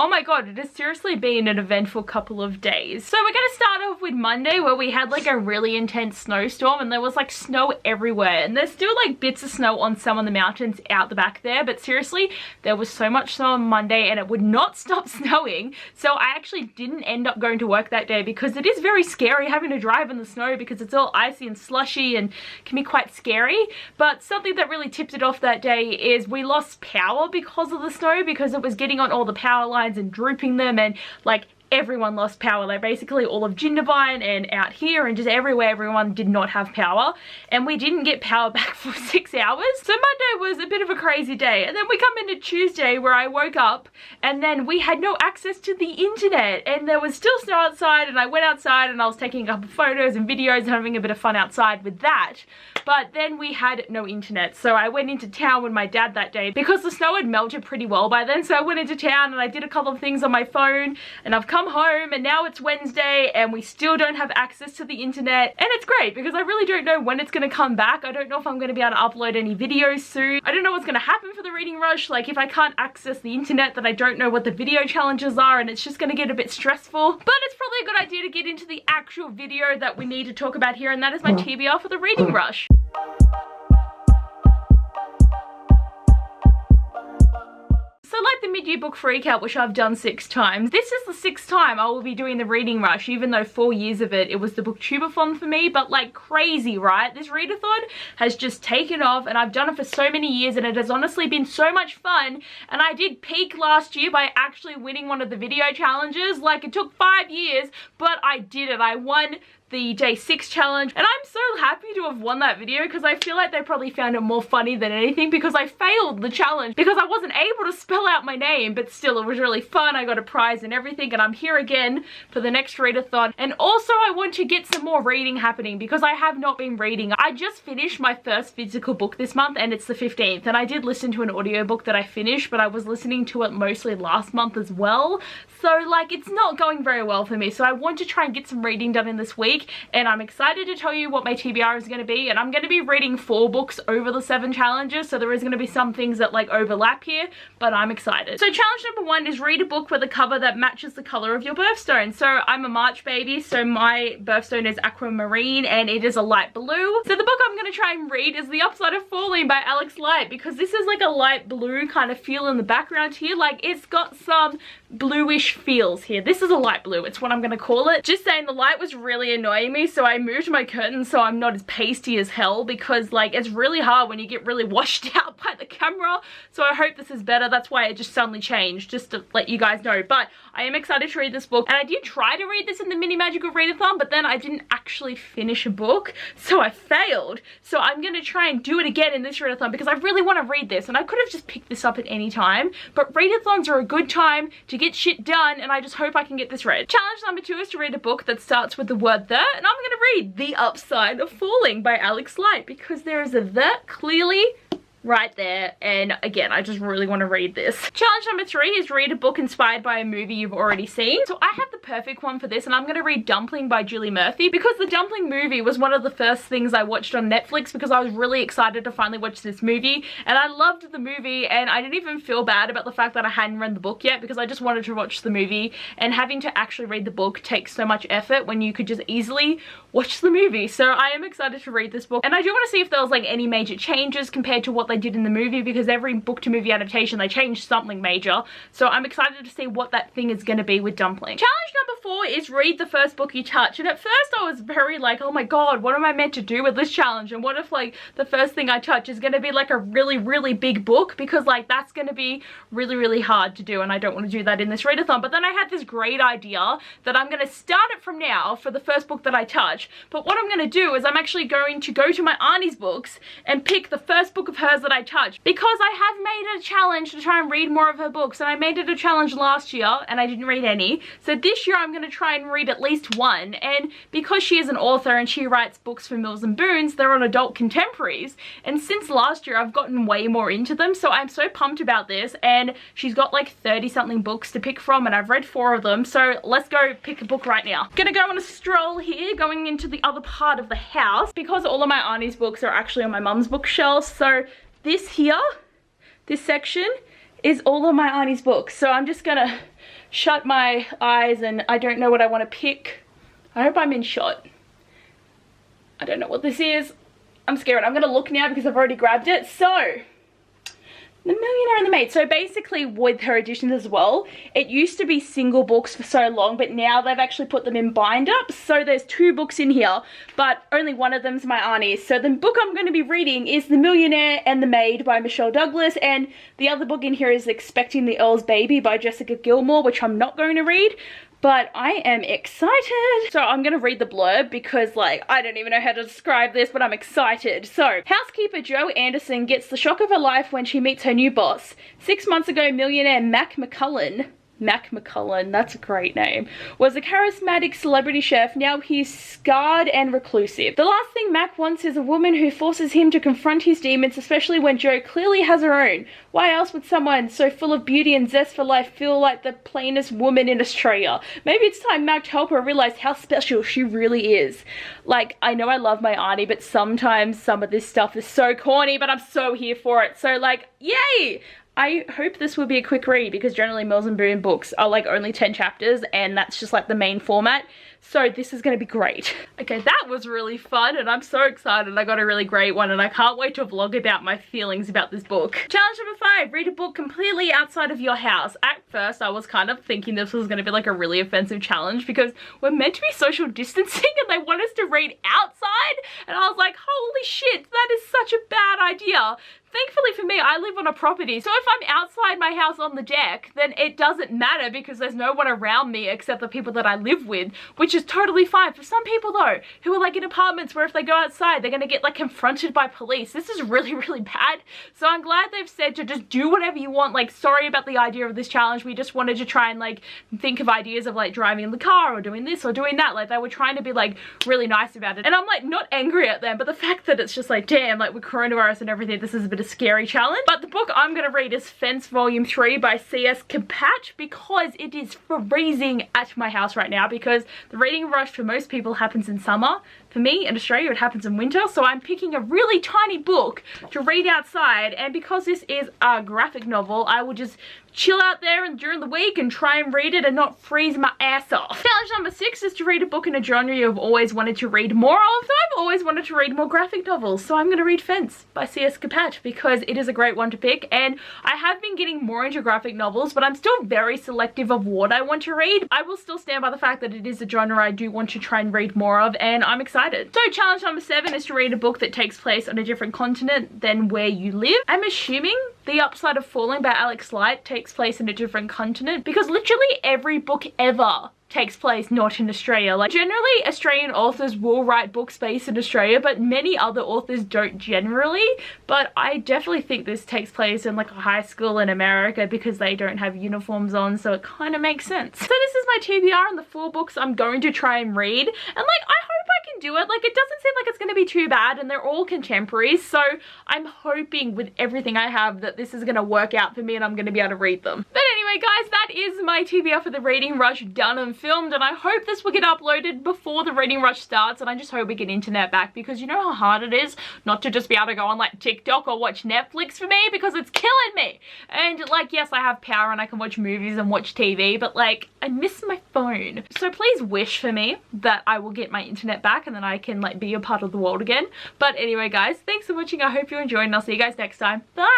Oh my god, it has seriously been an eventful couple of days. So we're gonna start off with Monday, where we had like a really intense snowstorm and there was like snow everywhere, and there's still like bits of snow on some of the mountains out the back there, but seriously, there was so much snow on Monday and it would not stop snowing. So I actually didn't end up going to work that day because it is very scary having to drive in the snow because it's all icy and slushy and can be quite scary. But something that really tipped it off that day is we lost power because of the snow, because it was getting on all the power lines and drooping them, and like everyone lost power. Like basically all of Jindabyne and out here and just everywhere, everyone did not have power, and we didn't get power back for 6 hours. So Monday was a bit of a crazy day, and then we come into Tuesday where I woke up and then we had no access to the internet and there was still snow outside, and I went outside and I was taking a couple photos and videos and having a bit of fun outside with that. But then we had no internet, so I went into town with my dad that day because the snow had melted pretty well by then. So I went into town and I did a couple of things on my phone, and I've come home and now it's Wednesday and we still don't have access to the internet. And it's great because I really don't know when it's going to come back. I don't know if I'm going to be able to upload any videos soon. I don't know what's going to happen for the reading rush. Like if I can't access the internet, then I don't know what the video challenges are, and it's just going to get a bit stressful. But it's probably a good idea to get into the actual video that we need to talk about here, and that is my TBR for the reading rush. So like the mid-year book freakout, which I've done 6 times, this is the 6th time I will be doing the reading rush, even though 4 years of it was the booktubeathon for me. But like crazy, right? This readathon has just taken off and I've done it for so many years and it has honestly been so much fun. And I did peak last year by actually winning one of the video challenges. Like it took 5 years, but I did it. I won the day 6 challenge, and I'm so happy to have won that video because I feel like they probably found it more funny than anything, because I failed the challenge because I wasn't able to spell out my name, but still it was really fun. I got a prize and everything, and I'm here again for the next readathon. And also I want to get some more reading happening because I have not been reading. I just finished my first physical book this month and it's the 15th, and I did listen to an audiobook that I finished, but I was listening to it mostly last month as well. So like it's not going very well for me, so I want to try and get some reading done in this week. And I'm excited to tell you what my TBR is going to be, and I'm going to be reading 4 books over the 7 challenges, so there is going to be some things that like overlap here, but I'm excited. So challenge number 1 is read a book with a cover that matches the color of your birthstone. So I'm a March baby, so my birthstone is aquamarine and it is a light blue. So the book I'm going to try and read is The Upside of Falling by Alex Light, because this is like a light blue kind of feel in the background here. Like it's got some bluish feels here. This is a light blue, it's what I'm going to call it. Just saying, the light was really annoying me, so I moved my curtains so I'm not as pasty as hell, because like it's really hard when you get really washed out by the camera. So I hope this is better. That's why it just suddenly changed, just to let you guys know. But I am excited to read this book, and I did try to read this in the mini magical readathon, but then I didn't actually finish a book, so I failed. So I'm going to try and do it again in this readathon because I really want to read this, and I could have just picked this up at any time, but readathons are a good time to get shit done, and I just hope I can get this read. Challenge number 2 is to read a book that starts with the word the, and I'm going to read The Upside of Falling by Alex Light because there is a the clearly right there, and again I just really want to read this. Challenge number 3 is read a book inspired by a movie you've already seen. So I have the perfect one for this, and I'm going to read Dumpling by Julie Murphy because the Dumpling movie was one of the first things I watched on Netflix because I was really excited to finally watch this movie, and I loved the movie, and I didn't even feel bad about the fact that I hadn't read the book yet because I just wanted to watch the movie, and having to actually read the book takes so much effort when you could just easily watch the movie. So I am excited to read this book, and I do want to see if there was like any major changes compared to what they did in the movie, because every book to movie adaptation they changed something major. So I'm excited to see what that thing is going to be with Dumpling. Challenge number 4 is read the first book you touch, and at first I was very like, oh my god, what am I meant to do with this challenge, and what if like the first thing I touch is going to be like a really big book, because like that's going to be really hard to do, and I don't want to do that in this readathon. But then I had this great idea that I'm going to start it from now for the first book that I touch, but what I'm going to do is I'm actually going to go to my auntie's books and pick the first book of hers that I touch, because I have made a challenge to try and read more of her books, and I made it a challenge last year and I didn't read any. So this year I'm going to try and read at least one, and because she is an author and she writes books for Mills and Boons, they're on adult contemporaries, and since last year I've gotten way more into them, so I'm so pumped about this. And she's got like 30 something books to pick from, and I've read 4 of them, so let's go pick a book right now. Gonna go on a stroll here, going into the other part of the house, because all of my auntie's books are actually on my mum's bookshelf. So this here, this section is all of my auntie's books, so I'm just gonna shut my eyes and I don't know what I want to pick. I hope I'm in shot. I don't know what this is. I'm scared. I'm going to look now because I've already grabbed it. So, The Millionaire and the Maid. So basically with her editions as well, it used to be single books for so long, but now they've actually put them in bind-ups. So there's 2 books in here, but only one of them's my auntie's. So the book I'm going to be reading is The Millionaire and the Maid by Michelle Douglas, and the other book in here is Expecting the Earl's Baby by Jessica Gilmore, which I'm not going to read. But I am excited. So I'm going to read the blurb because, like, I don't even know how to describe this, but I'm excited. So, housekeeper Jo Anderson gets the shock of her life when she meets her new boss. 6 months ago, millionaire Mac McCullen, that's a great name, was a charismatic celebrity chef. Now he's scarred and reclusive. The last thing Mac wants is a woman who forces him to confront his demons, especially when Jo clearly has her own. Why else would someone so full of beauty and zest for life feel like the plainest woman in Australia? Maybe it's time Mac to help her realize how special she really is. Like, I know I love my auntie, but sometimes some of this stuff is so corny, but I'm so here for it. So, like, yay! I hope this will be a quick read because generally Mills and Boon books are like only 10 chapters and that's just like the main format. So this is going to be great. Okay, that was really fun and I'm so excited. I got a really great one and I can't wait to vlog about my feelings about this book. Challenge number 5, read a book completely outside of your house. At first, I was kind of thinking this was going to be like a really offensive challenge because we're meant to be social distancing and they want us to read outside. And I was like, holy shit, that is such a bad idea. Thankfully for me, I live on a property, so if I'm outside my house on the deck, then it doesn't matter because there's no one around me except the people that I live with, which is totally fine. For some people though, who are like in apartments where if they go outside, they're gonna get like confronted by police. This is really, really bad. So I'm glad they've said to just do whatever you want. Like, sorry about the idea of this challenge. We just wanted to try and like think of ideas of like driving in the car or doing this or doing that. Like, they were trying to be like really nice about it. And I'm like not angry at them, but the fact that it's just like, damn, like with coronavirus and everything, this is a bit of a scary challenge. But the book I'm going to read is Fence Volume 3 by C.S. Kapat because it is freezing at my house right now because the reading rush for most people happens in summer. For me, in Australia, it happens in winter, so I'm picking a really tiny book to read outside, and because this is a graphic novel, I will just chill out there and during the week and try and read it and not freeze my ass off. Challenge number 6 is to read a book in a genre you've always wanted to read more of. So I've always wanted to read more graphic novels, so I'm going to read Fence by C.S. Kapat because it is a great one to pick, and I have been getting more into graphic novels, but I'm still very selective of what I want to read. I will still stand by the fact that it is a genre I do want to try and read more of, and I'm excited. So challenge number 7 is to read a book that takes place on a different continent than where you live. I'm assuming The Upside of Falling by Alex Light takes place in a different continent because literally every book ever takes place not in Australia. Like, generally Australian authors will write books based in Australia, but many other authors don't generally. But I definitely think this takes place in like a high school in America because they don't have uniforms on, so it kind of makes sense. So this is my TBR and the 4 books I'm going to try and read, and like, I hope I can do it. Like, it doesn't seem like it's going to be too bad, and they're all contemporaries, so I'm hoping with everything I have that this is going to work out for me and I'm going to be able to read them. But anyway guys, that is my TBR for the reading rush done and filmed, and I hope this will get uploaded before the reading rush starts, and I just hope we get internet back because you know how hard it is not to just be able to go on like TikTok or watch Netflix for me because it's killing me. And like, yes, I have power and I can watch movies and watch TV, but like, I miss my phone. So please wish for me that I will get my internet back and then I can like be a part of the world again. But anyway guys, thanks for watching. I hope you enjoyed and I'll see you guys next time. Bye!